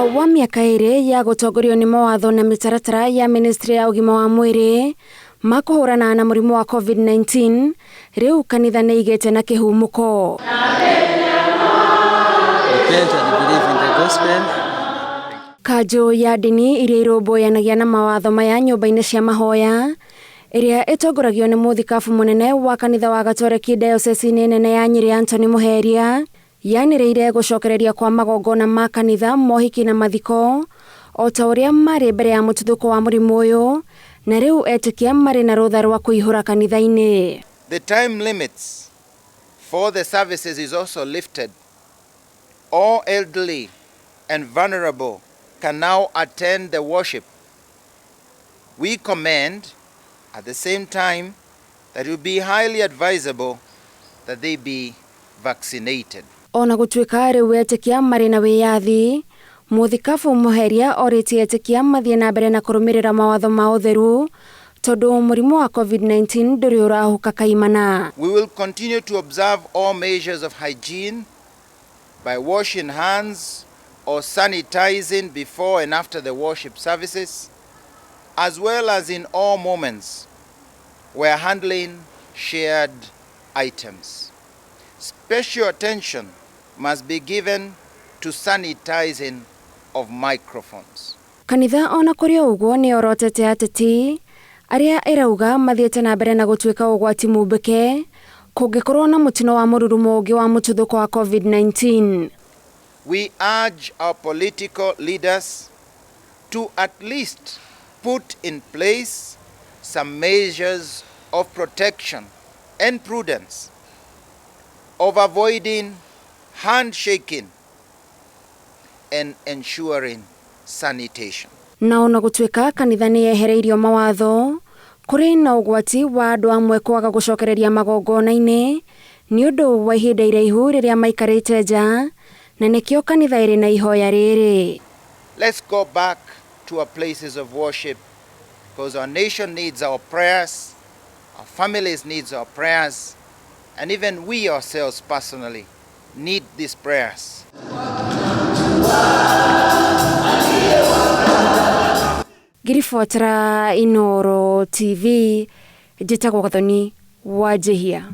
Thutha wa mĩaka ĩrĩ ya gũtongorio nĩ mawatho na mĩtaratara ya Ministry ya ũgima wa mwĩrĩ ma kũhũrana na mũrimũ wa COVID-19, rĩu kanitha nĩ igĩte na kĩhumũko. Kanjũ ya ndini iria irũmbũyanagia na mawatho maya nyũmba-inĩ cia mahoya, ĩrĩa ĩtongoragio nĩ mũthikabu mũnene wa kanitha wa Gatoreki diocese-inĩ nene ya Nyĩrĩ Anthony Mũheria, yanĩrĩire gũcokereria kwa magongona ma kanitha mohiki na mathiko o ta ũrĩa marĩ mbere ya mũtuthũko wa mũrimũ ũyũ, na rĩu etĩkia marĩ na rũtha rwa kũihũra kanitha-inĩ. The time limits for the services is also lifted. All elderly and vulnerable can now attend the worship. We commend at the same time that it would be highly advisable that they be vaccinated. Ona gũtuĩka rĩu etĩkia marĩ na wĩyathi, mũthikabu Mũheria orĩtie etĩkia mathiĩ na mbere na kũrũmĩrĩra mawatho ma ũtheru tondũ mũrimũ wa COVID-19 ndũrĩ ũrahuka kaimana. We will continue to observe all measures of hygiene by washing hands or sanitizing before and after the worship services, as well as in all moments where handling shared items. Special attention must be given to sanitizing of microphones. Kanitha ona kũrĩ ũguo nĩ orotete ateti arĩa ĩrauga mathiĩte na mbere na gũtuĩka ũgwati mũmbĩke kũngĩkorwo na mũtino wa mũrurumo ũngĩ wa mũtuthũko wa COVID-19. We urge our political leaders to at least put in place some measures of protection and prudence, of avoiding handshaking and ensuring sanitation. Na ona gũtuĩka kanitha nĩ yehereirio mawatho, kũrĩ na ũgwati wa andũ amwe kwaga gũcokereria magongona-inĩ nĩ ũndũ wa ihinda iraihu rĩrĩa maikarĩte nja, na nĩkĩo kanitha ĩrĩ na ihoya rĩrĩ. Let's go back to our places of worship because our nation needs our prayers, our families needs our prayers, and even we ourselves personally need these prayers. Ngiribuatara Inooro TV, njĩtagwo Gathoni wa Njĩhia.